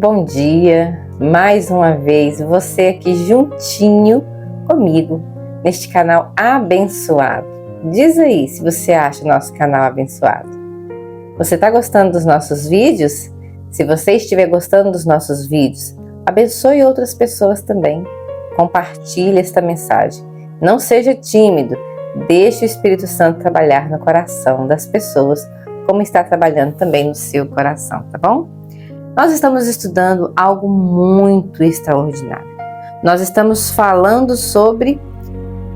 Bom dia, mais uma vez você aqui juntinho comigo neste canal abençoado. Diz aí se você acha o nosso canal abençoado. Você está gostando dos nossos vídeos? Se você estiver gostando dos nossos vídeos, abençoe outras pessoas também. Compartilhe esta mensagem. Não seja tímido, deixe o Espírito Santo trabalhar no coração das pessoas, como está trabalhando também no seu coração, tá bom? Nós estamos estudando algo muito extraordinário. Nós estamos falando sobre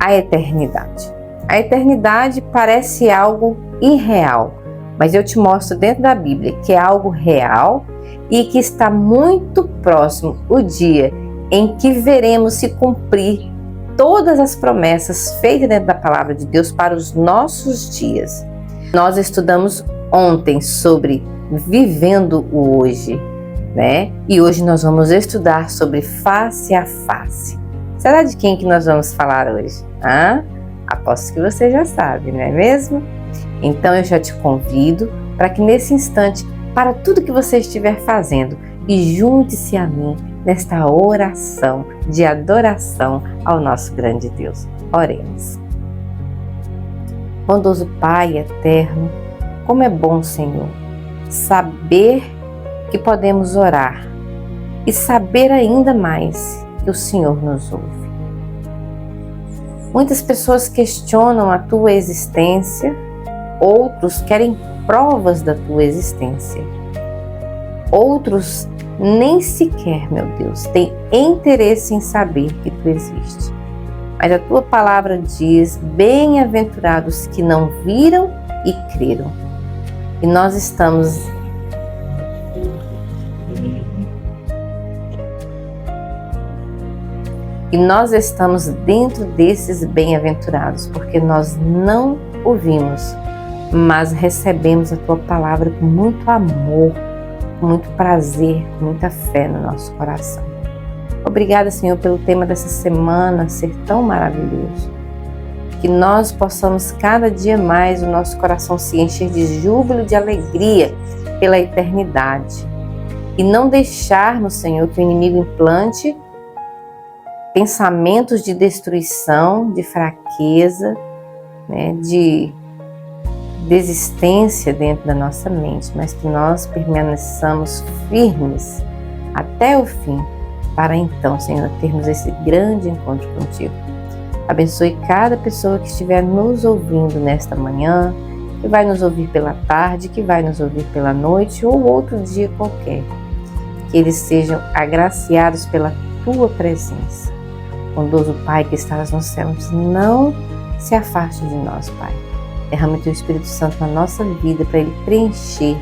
a eternidade. A eternidade parece algo irreal, mas eu te mostro dentro da Bíblia que é algo real e que está muito próximo o dia em que veremos se cumprir todas as promessas feitas dentro da palavra de Deus para os nossos dias. Nós estudamos ontem sobre vivendo o hoje, né? E hoje nós vamos estudar sobre face a face. Será de quem que nós vamos falar hoje? Aposto que você já sabe, não é mesmo? Então eu já te convido para que nesse instante, para tudo que você estiver fazendo, e junte-se a mim nesta oração de adoração ao nosso grande Deus. Oremos. Bondoso Pai eterno, como é bom, Senhor, saber que podemos orar e saber ainda mais que o Senhor nos ouve. Muitas pessoas questionam a tua existência, outros querem provas da tua existência. Outros nem sequer, meu Deus, têm interesse em saber que tu existes. Mas a tua palavra diz: bem-aventurados que não viram e creram. E nós estamos dentro desses bem-aventurados, porque nós não ouvimos, mas recebemos a tua palavra com muito amor, com muito prazer, com muita fé no nosso coração. Obrigada, Senhor, pelo tema dessa semana ser tão maravilhoso. Que nós possamos cada dia mais o nosso coração se encher de júbilo, de alegria pela eternidade. E não deixarmos, Senhor, que o inimigo implante pensamentos de destruição, de fraqueza, né, de desistência dentro da nossa mente, mas que nós permaneçamos firmes até o fim, para então, Senhor, termos esse grande encontro contigo. Abençoe cada pessoa que estiver nos ouvindo nesta manhã, que vai nos ouvir pela tarde, que vai nos ouvir pela noite ou outro dia qualquer. Que eles sejam agraciados pela tua presença. Bondoso Pai que estás nos céus, não se afaste de nós, Pai. Derrama o teu Espírito Santo na nossa vida para ele preencher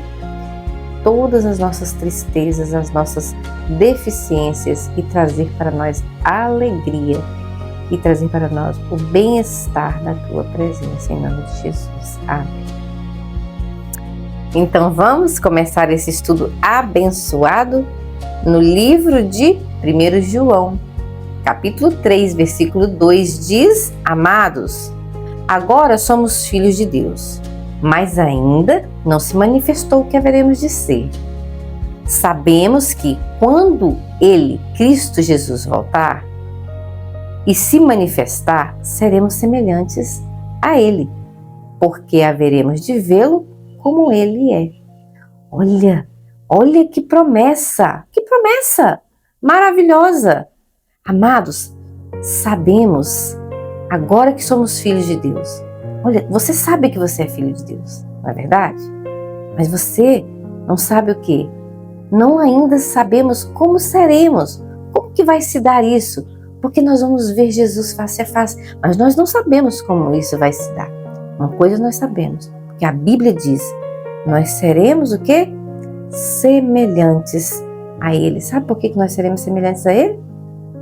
todas as nossas tristezas, as nossas deficiências e trazer para nós alegria e trazer para nós o bem-estar da tua presença, em nome de Jesus. Amém. Então vamos começar esse estudo abençoado no livro de 1 João, capítulo 3, versículo 2, diz: Amados, agora somos filhos de Deus, mas ainda não se manifestou o que haveremos de ser. Sabemos que quando Ele, Cristo Jesus, voltar e se manifestar, seremos semelhantes a Ele, porque haveremos de vê-lo como Ele é. Olha que promessa maravilhosa! Amados, sabemos, agora que somos filhos de Deus. Olha, você sabe que você é filho de Deus, não é verdade? Mas você não sabe o quê? Não ainda sabemos como seremos, como que vai se dar isso, porque nós vamos ver Jesus face a face, mas nós não sabemos como isso vai se dar. Uma coisa nós sabemos, porque a Bíblia diz, nós seremos o quê? Semelhantes a Ele. Sabe por que nós seremos semelhantes a Ele?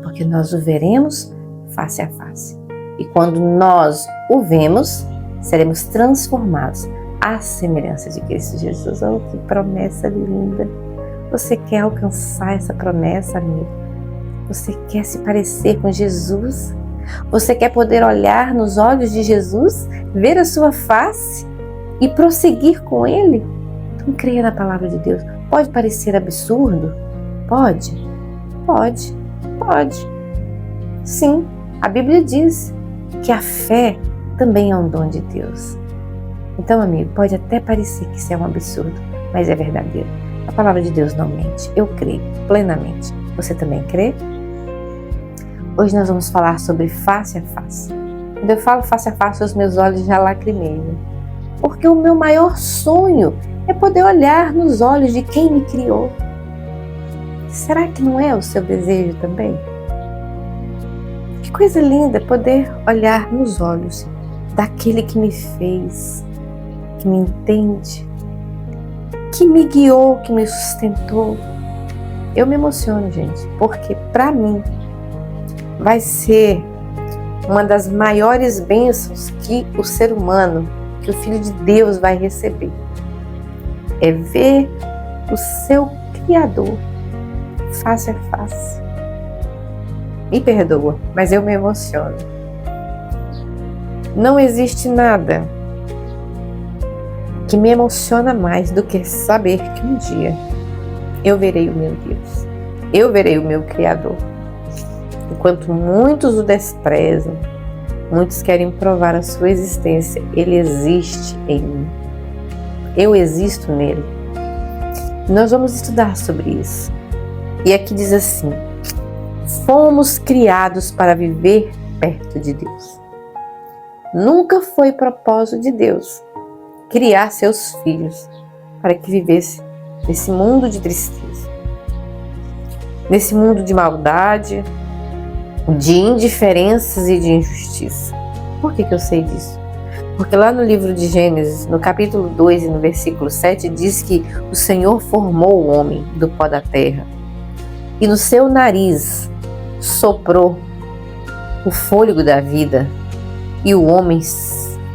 Porque nós o veremos face a face. E quando nós o vemos, seremos transformados à semelhança de Cristo Jesus. Oh, que promessa linda! Você quer alcançar essa promessa, amigo? Você quer se parecer com Jesus? Você quer poder olhar nos olhos de Jesus, ver a sua face e prosseguir com Ele? Então creia na palavra de Deus. Pode parecer absurdo, Pode? Pode. Pode. Sim, a Bíblia diz que a fé também é um dom de Deus. Então, amigo, pode até parecer que isso é um absurdo, mas é verdadeiro. A palavra de Deus não mente. Eu creio plenamente. Você também crê? Hoje nós vamos falar sobre face a face. Quando eu falo face a face, os meus olhos já lacrimeiam. Porque o meu maior sonho é poder olhar nos olhos de quem me criou. Será que não é o seu desejo também? Que coisa linda poder olhar nos olhos daquele que me fez, que me entende, que me guiou, que me sustentou. Eu me emociono, gente, porque para mim vai ser uma das maiores bênçãos que o ser humano, que o Filho de Deus vai receber. É ver o seu Criador face a face. Me perdoa, mas eu me emociono. Não existe nada que me emociona mais do que saber que um dia eu verei o meu Deus. Eu verei o meu Criador. Enquanto muitos o desprezam, muitos querem provar a sua existência, ele existe em mim. Eu existo nele. Nós vamos estudar sobre isso. E aqui diz assim: fomos criados para viver perto de Deus. Nunca foi propósito de Deus criar seus filhos para que vivesse nesse mundo de tristeza, nesse mundo de maldade, de indiferenças e de injustiça. Por que eu sei disso? Porque lá no livro de Gênesis, no capítulo 2 e no versículo 7, diz que o Senhor formou o homem do pó da terra e no seu nariz soprou o fôlego da vida e o homem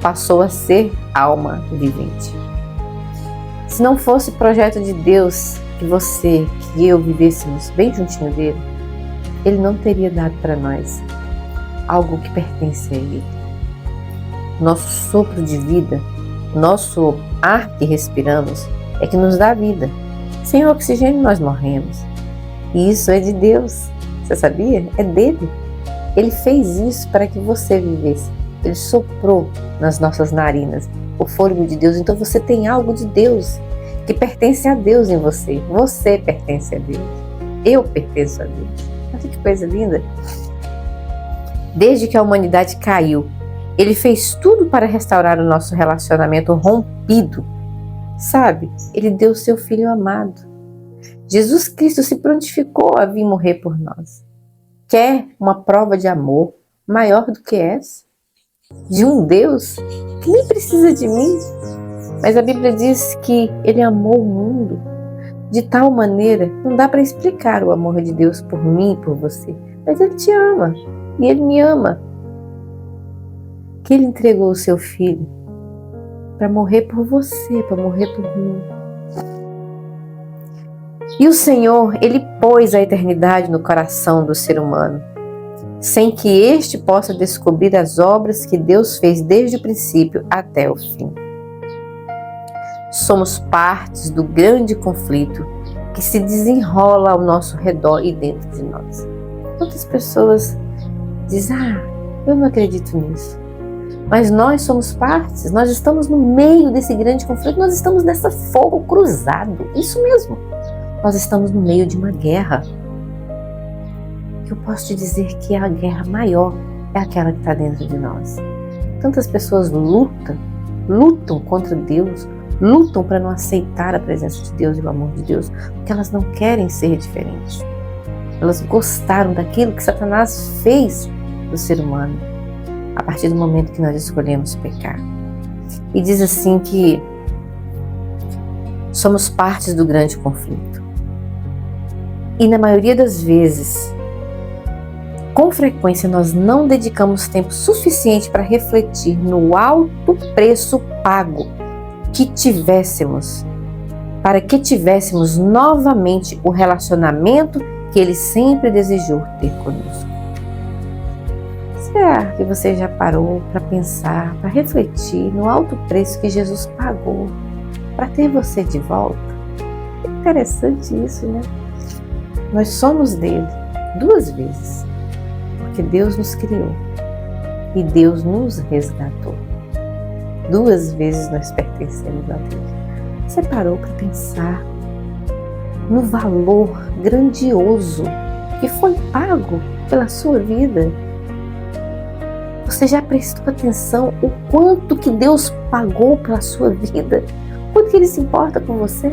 passou a ser alma vivente. Se não fosse projeto de Deus que você, que eu vivêssemos bem juntinho dele, ele não teria dado para nós algo que pertence a ele. Nosso sopro de vida, nosso ar que respiramos é que nos dá vida. Sem oxigênio nós morremos. E isso é de Deus. Você sabia? É dele. Ele fez isso para que você vivesse. Ele soprou nas nossas narinas o fôlego de Deus. Então você tem algo de Deus que pertence a Deus em você. Você pertence a Deus. Eu pertenço a Deus. Olha que coisa linda. Desde que a humanidade caiu, ele fez tudo para restaurar o nosso relacionamento rompido. Sabe? Ele deu seu Filho amado. Jesus Cristo se prontificou a vir morrer por nós. Quer uma prova de amor maior do que essa? De um Deus que nem precisa de mim. Mas a Bíblia diz que ele amou o mundo de tal maneira, não dá para explicar o amor de Deus por mim e por você. Mas ele te ama e ele me ama. Que ele entregou o seu Filho para morrer por você, para morrer por mim. E o Senhor, ele pôs a eternidade no coração do ser humano, sem que este possa descobrir as obras que Deus fez desde o princípio até o fim. Somos partes do grande conflito que se desenrola ao nosso redor e dentro de nós. Quantas pessoas dizem, eu não acredito nisso. Mas nós somos partes, nós estamos no meio desse grande conflito, nós estamos nessa fogo cruzado, isso mesmo. Nós estamos no meio de uma guerra. Eu posso te dizer que a guerra maior é aquela que está dentro de nós. Tantas pessoas lutam contra Deus, lutam para não aceitar a presença de Deus e o amor de Deus, porque elas não querem ser diferentes. Elas gostaram daquilo que Satanás fez do ser humano, a partir do momento que nós escolhemos pecar. E diz assim que somos partes do grande conflito. E na maioria das vezes, com frequência, nós não dedicamos tempo suficiente para refletir no alto preço pago para que tivéssemos novamente o relacionamento que Ele sempre desejou ter conosco. Será que você já parou para pensar, para refletir no alto preço que Jesus pagou para ter você de volta? É interessante isso, né? Nós somos dele 2 vezes, porque Deus nos criou e Deus nos resgatou. 2 vezes nós pertencemos a Deus. Você parou para pensar no valor grandioso que foi pago pela sua vida? Você já prestou atenção o quanto que Deus pagou pela sua vida? Quanto que Ele se importa com você?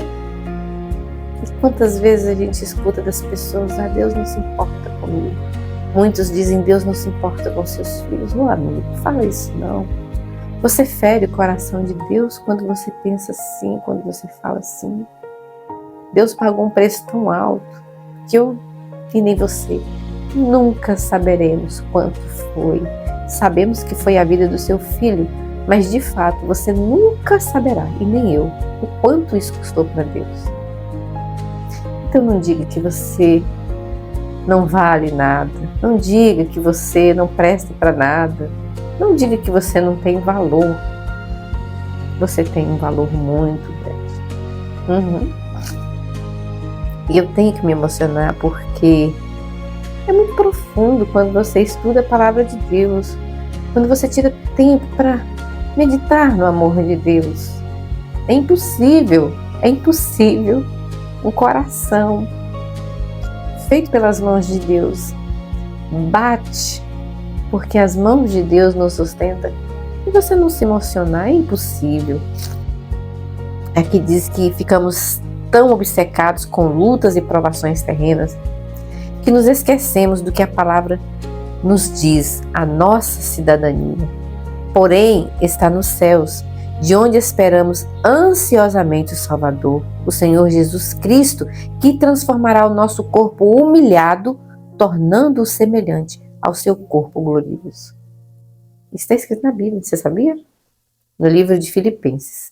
E quantas vezes a gente escuta das pessoas: Deus não se importa comigo. Muitos dizem: Deus não se importa com seus filhos. Meu amigo, fala isso não. Você fere o coração de Deus quando você pensa assim, quando você fala assim. Deus pagou um preço tão alto que eu e nem você nunca saberemos quanto foi. Sabemos que foi a vida do seu filho, mas de fato você nunca saberá, e nem eu, o quanto isso custou para Deus. Então não diga que você não vale nada, não diga que você não presta para nada, não diga que você não tem valor. Você tem um valor muito grande. E eu tenho que me emocionar porque é muito profundo quando você estuda a palavra de Deus, quando você tira tempo para meditar no amor de Deus. É impossível um coração feito pelas mãos de Deus bate porque as mãos de Deus nos sustentam e você não se emocionar. É impossível. Aqui diz que ficamos tão obcecados com lutas e provações terrenas que nos esquecemos do que a palavra nos diz, a nossa cidadania. Porém, está nos céus, de onde esperamos ansiosamente o Salvador, o Senhor Jesus Cristo, que transformará o nosso corpo humilhado, tornando-o semelhante ao seu corpo glorioso. Isso está escrito na Bíblia, você sabia? No livro de Filipenses,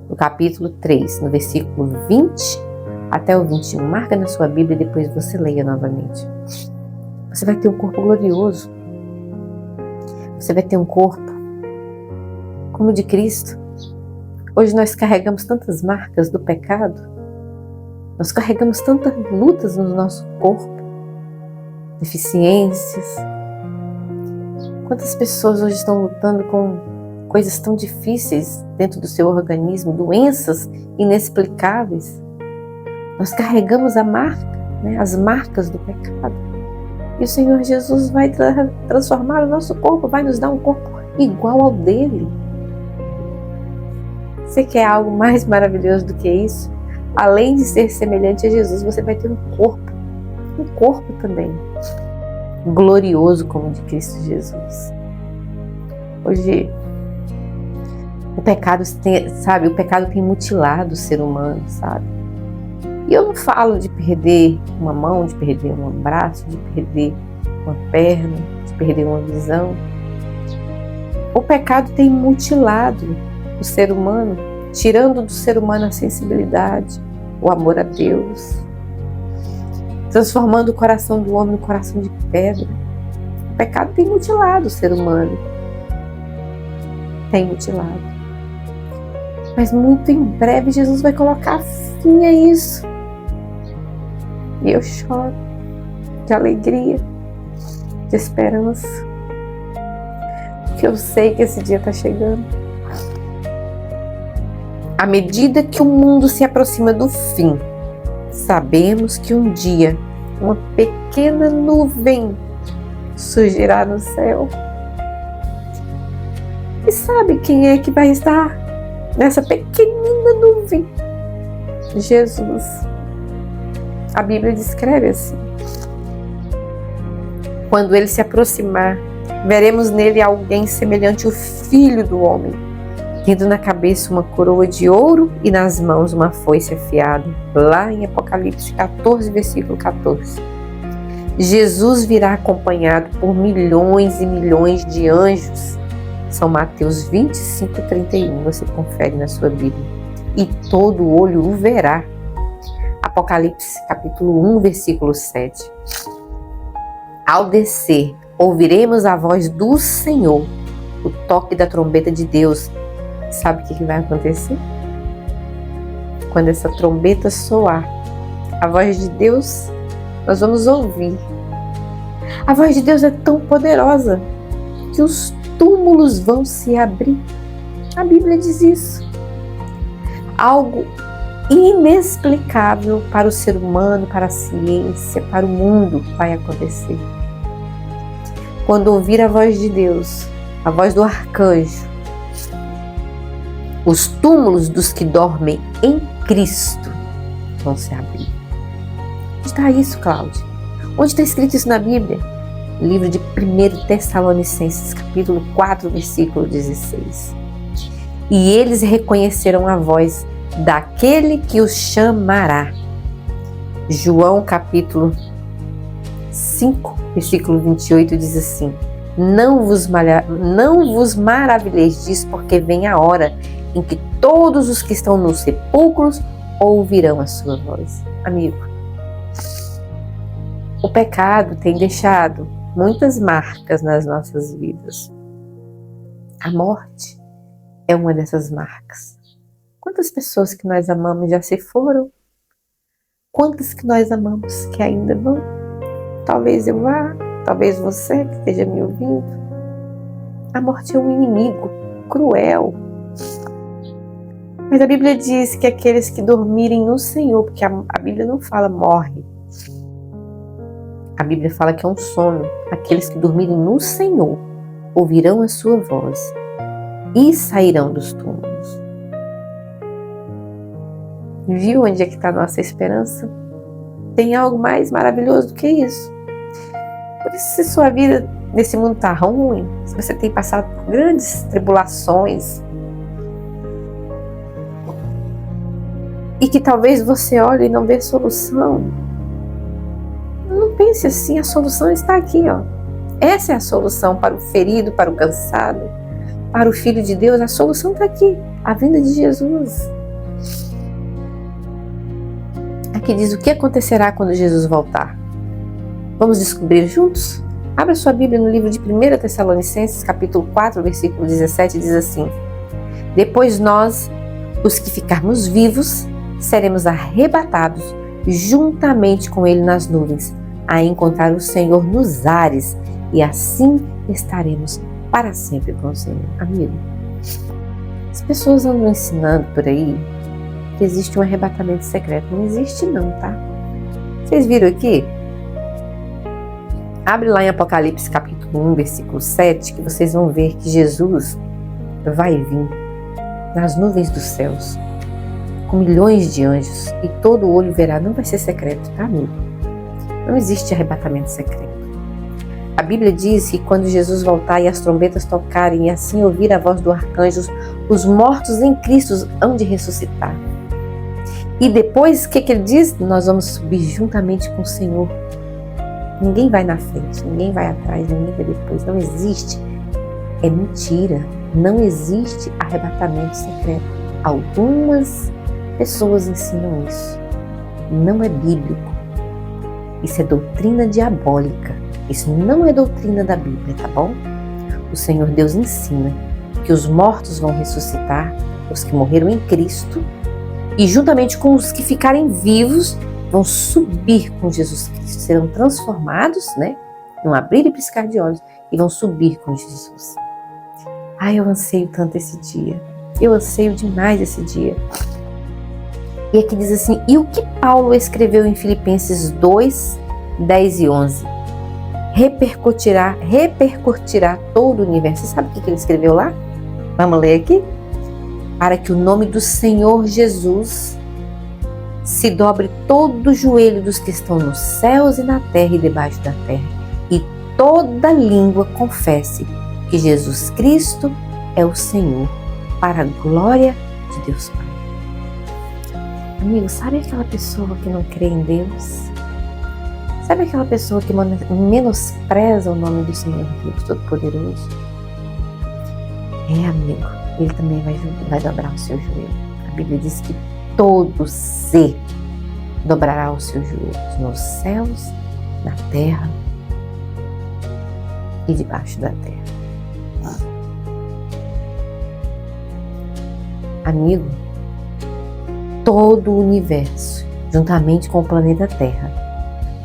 no capítulo 3, no versículo 20 até o 21. Marca na sua Bíblia e depois você leia novamente. Você vai ter um corpo glorioso. Você vai ter um corpo como o de Cristo. Hoje nós carregamos tantas marcas do pecado. Nós carregamos tantas lutas no nosso corpo. Deficiências. Quantas pessoas hoje estão lutando com coisas tão difíceis dentro do seu organismo, doenças inexplicáveis. Nós carregamos a marca, as marcas do pecado. E o Senhor Jesus vai transformar o nosso corpo, vai nos dar um corpo igual ao dele. Você quer algo mais maravilhoso do que isso? Além de ser semelhante a Jesus, você vai ter um corpo também, glorioso como o de Cristo Jesus. Hoje, o pecado tem mutilado o ser humano, sabe? E eu não falo de perder uma mão, de perder um braço, de perder uma perna, de perder uma visão. O pecado tem mutilado o ser humano, tirando do ser humano a sensibilidade, o amor a Deus, transformando o coração do homem no coração de pedra. O pecado tem mutilado o ser humano. Tem mutilado. Mas muito em breve Jesus vai colocar fim a isso. E eu choro de alegria, de esperança, porque eu sei que esse dia está chegando. À medida que o mundo se aproxima do fim, sabemos que um dia uma pequena nuvem surgirá no céu. E sabe quem é que vai estar nessa pequenina nuvem? Jesus. A Bíblia descreve assim: quando ele se aproximar, veremos nele alguém semelhante ao Filho do Homem, tendo na cabeça uma coroa de ouro e nas mãos uma foice afiada. Lá em Apocalipse 14, versículo 14. Jesus virá acompanhado por milhões e milhões de anjos. São Mateus 25, 31. Você confere na sua Bíblia. E todo olho o verá. Apocalipse capítulo 1, versículo 7. Ao descer, ouviremos a voz do Senhor, o toque da trombeta de Deus. Sabe o que vai acontecer? Quando essa trombeta soar, a voz de Deus nós vamos ouvir. A voz de Deus é tão poderosa que os túmulos vão se abrir. A Bíblia diz isso. Algo inexplicável para o ser humano, para a ciência, para o mundo vai acontecer. Quando ouvir a voz de Deus, a voz do arcanjo, os túmulos dos que dormem em Cristo vão se abrir. Onde está isso, Cláudia? Onde está escrito isso na Bíblia? Livro de 1 Tessalonicenses, capítulo 4, versículo 16. E eles reconheceram a voz daquele que os chamará. João capítulo 5, versículo 28 diz assim: Não vos maravilheis disso, porque vem a hora em que todos os que estão nos sepulcros ouvirão a sua voz. Amigo, o pecado tem deixado muitas marcas nas nossas vidas. A morte é uma dessas marcas. Quantas pessoas que nós amamos já se foram? Quantas que nós amamos que ainda vão? Talvez eu vá, talvez você que esteja me ouvindo. A morte é um inimigo cruel. Mas a Bíblia diz que aqueles que dormirem no Senhor, porque a Bíblia não fala morre. A Bíblia fala que é um sono. Aqueles que dormirem no Senhor ouvirão a sua voz e sairão dos túmulos. Viu onde é que está a nossa esperança? Tem algo mais maravilhoso do que isso. Por isso, se sua vida nesse mundo está ruim, se você tem passado por grandes tribulações, e que talvez você olhe e não vê solução, não pense assim, a solução está aqui, ó. Essa é a solução para o ferido, para o cansado, para o Filho de Deus. A solução está aqui, a vinda de Jesus. Aqui diz o que acontecerá quando Jesus voltar. Vamos descobrir juntos? Abra sua Bíblia no livro de 1 Tessalonicenses, capítulo 4, versículo 17, diz assim: Depois nós, os que ficarmos vivos, seremos arrebatados juntamente com Ele nas nuvens, a encontrar o Senhor nos ares, e assim estaremos para sempre com o Senhor. Amigo, as pessoas andam ensinando por aí que existe um arrebatamento secreto. Não existe não, tá? Vocês viram aqui? Abre lá em Apocalipse capítulo 1, versículo 7, que vocês vão ver que Jesus vai vir nas nuvens dos céus, com milhões de anjos, e todo olho verá. Não vai ser secreto, tá, amigo? Não existe arrebatamento secreto. A Bíblia diz que quando Jesus voltar e as trombetas tocarem e assim ouvir a voz do arcanjo, os mortos em Cristo hão de ressuscitar. E depois, o que ele diz? Nós vamos subir juntamente com o Senhor. Ninguém vai na frente, ninguém vai atrás, ninguém vai depois. Não existe. É mentira. Não existe arrebatamento secreto. Algumas pessoas ensinam isso. Não é bíblico. Isso é doutrina diabólica. Isso não é doutrina da Bíblia, tá bom? O Senhor Deus ensina que os mortos vão ressuscitar, os que morreram em Cristo, e juntamente com os que ficarem vivos, vão subir com Jesus Cristo. Serão transformados, né? Num abrir e piscar de olhos, e vão subir com Jesus. Ai, eu anseio tanto esse dia. Eu anseio demais esse dia. E aqui diz assim: e o que Paulo escreveu em Filipenses 2, 10 e 11? Repercutirá todo o universo. Você sabe o que ele escreveu lá? Vamos ler aqui? Para que o nome do Senhor Jesus se dobre todo o joelho dos que estão nos céus e na terra e debaixo da terra, e toda língua confesse que Jesus Cristo é o Senhor, para a glória de Deus Pai. Amigo, sabe aquela pessoa que não crê em Deus? Sabe aquela pessoa que menospreza o nome do Senhor Deus Todo-Poderoso? Amigo, ele também vai dobrar o seu joelho. A Bíblia diz que todo ser dobrará os seus joelhos nos céus, na terra e debaixo da terra. Amigo, todo o universo, juntamente com o planeta Terra,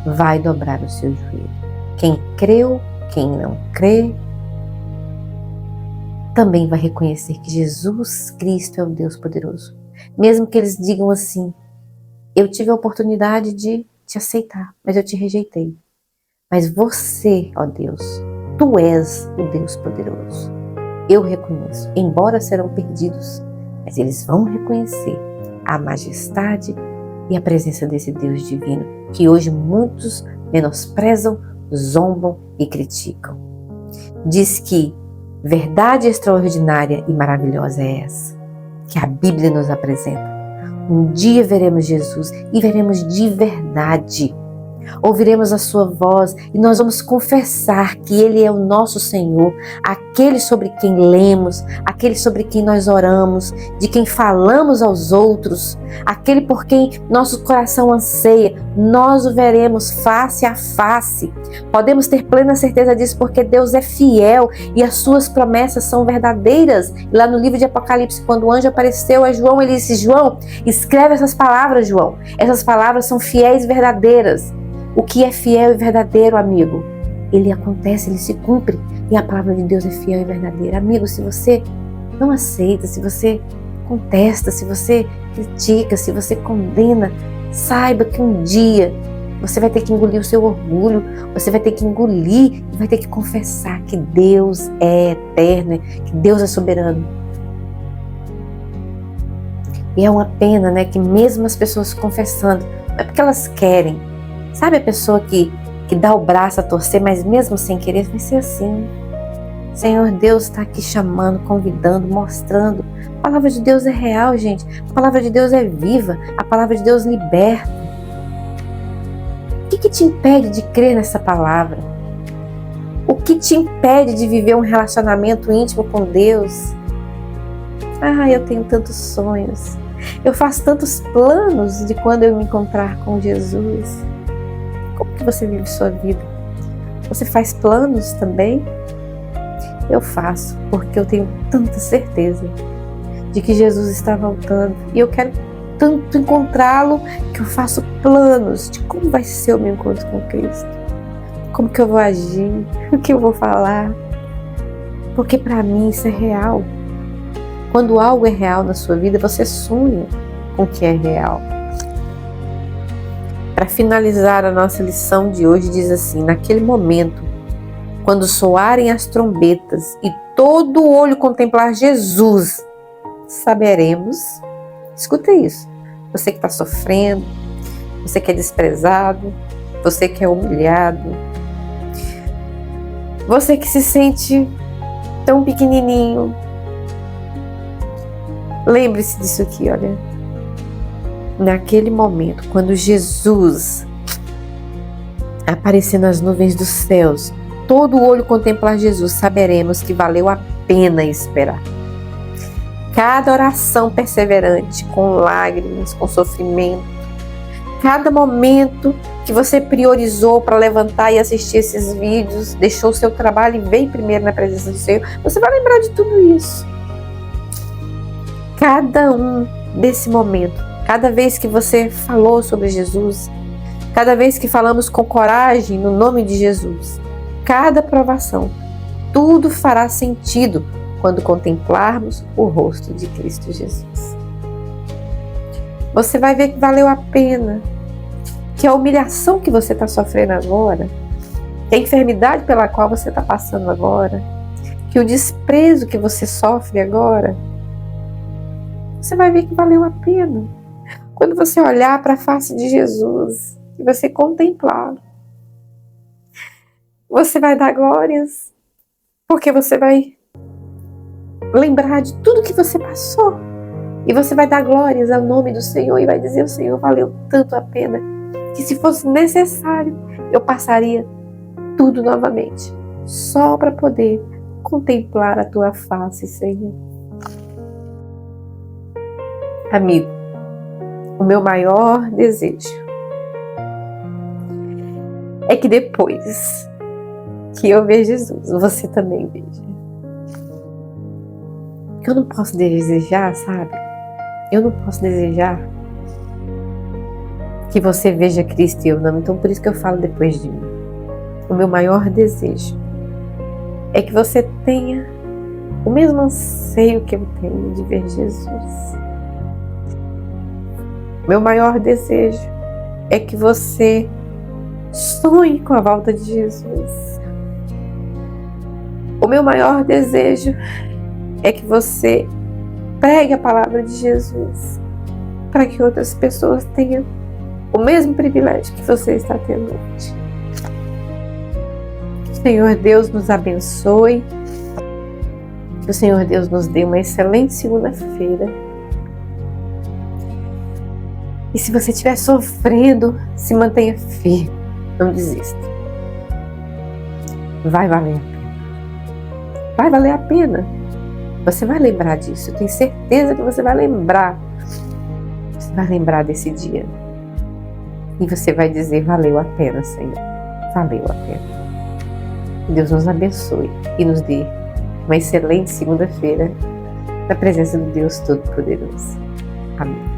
vai dobrar o seu joelho. Quem creu, quem não crê, também vai reconhecer que Jesus Cristo é o Deus poderoso. Mesmo que eles digam assim: eu tive a oportunidade de te aceitar, mas eu te rejeitei. Mas você, ó Deus, tu és o Deus poderoso. Eu reconheço, embora serão perdidos, mas eles vão reconhecer a majestade e a presença desse Deus divino, que hoje muitos menosprezam, zombam e criticam. Diz que verdade extraordinária e maravilhosa é essa, que a Bíblia nos apresenta. Um dia veremos Jesus e veremos de verdade. Ouviremos a sua voz e nós vamos confessar que Ele é o nosso Senhor, aquele sobre quem lemos, aquele sobre quem nós oramos, de quem falamos aos outros, aquele por quem nosso coração anseia. Nós o veremos face a face. Podemos ter plena certeza disso porque Deus é fiel e as suas promessas são verdadeiras. E lá no livro de Apocalipse, quando o anjo apareceu a João, ele disse: João, escreve essas palavras, João. Essas palavras são fiéis e verdadeiras. O que é fiel e verdadeiro, amigo, ele acontece, ele se cumpre. E a palavra de Deus é fiel e verdadeira. Amigo, se você não aceita, se você contesta, se você critica, se você condena, saiba que um dia você vai ter que engolir o seu orgulho, você vai ter que engolir e vai ter que confessar que Deus é eterno, que Deus é soberano. E é uma pena, né, que mesmo as pessoas confessando, não é porque elas querem. Sabe a pessoa que dá o braço a torcer, mas mesmo sem querer, vai ser assim. Senhor Deus está aqui chamando, convidando, mostrando. A palavra de Deus é real, gente. A palavra de Deus é viva. A palavra de Deus liberta. O que te impede de crer nessa palavra? O que te impede de viver um relacionamento íntimo com Deus? Ah, eu tenho tantos sonhos. Eu faço tantos planos de quando eu me encontrar com Jesus. Como que você vive sua vida? Você faz planos também? Eu faço, porque eu tenho tanta certeza de que Jesus está voltando. E eu quero tanto encontrá-lo que eu faço planos de como vai ser o meu encontro com Cristo. Como que eu vou agir, o que eu vou falar. Porque para mim isso é real. Quando algo é real na sua vida, você sonha com o que é real. Para finalizar a nossa lição de hoje, diz assim: naquele momento, quando soarem as trombetas e todo olho contemplar Jesus, saberemos, escuta isso, você que está sofrendo, você que é desprezado, você que é humilhado, você que se sente tão pequenininho, lembre-se disso aqui, olha. Naquele momento, quando Jesus aparecer nas nuvens dos céus, todo olho contemplar Jesus, saberemos que valeu a pena esperar. Cada oração perseverante, com lágrimas, com sofrimento, cada momento que você priorizou para levantar e assistir esses vídeos, deixou o seu trabalho e veio primeiro na presença do Senhor, você vai lembrar de tudo isso. Cada um desse momento, cada vez que você falou sobre Jesus, cada vez que falamos com coragem no nome de Jesus, cada provação, tudo fará sentido quando contemplarmos o rosto de Cristo Jesus. Você vai ver que valeu a pena, que a humilhação que você está sofrendo agora, que a enfermidade pela qual você está passando agora, que o desprezo que você sofre agora, você vai ver que valeu a pena. Quando você olhar para a face de Jesus e você contemplá-lo, você vai dar glórias, porque você vai lembrar de tudo que você passou. E você vai dar glórias ao nome do Senhor e vai dizer: o Senhor valeu tanto a pena, que se fosse necessário, eu passaria tudo novamente, só para poder contemplar a tua face, Senhor. Amigo, o meu maior desejo é que depois que eu ver Jesus, você também veja. Porque eu não posso desejar, sabe? Eu não posso desejar que você veja Cristo e eu não. Então por isso que eu falo depois de mim. O meu maior desejo é que você tenha o mesmo anseio que eu tenho de ver Jesus. Meu maior desejo é que você sonhe com a volta de Jesus. O meu maior desejo é que você pregue a palavra de Jesus para que outras pessoas tenham o mesmo privilégio que você está tendo hoje. Que o Senhor Deus nos abençoe. Que o Senhor Deus nos dê uma excelente segunda-feira. E se você estiver sofrendo, se mantenha firme. Não desista. Vai valer a pena. Vai valer a pena. Você vai lembrar disso. Eu tenho certeza que você vai lembrar. Você vai lembrar desse dia. E você vai dizer, valeu a pena, Senhor. Valeu a pena. Que Deus nos abençoe e nos dê uma excelente segunda-feira na presença do Deus Todo-Poderoso. Amém.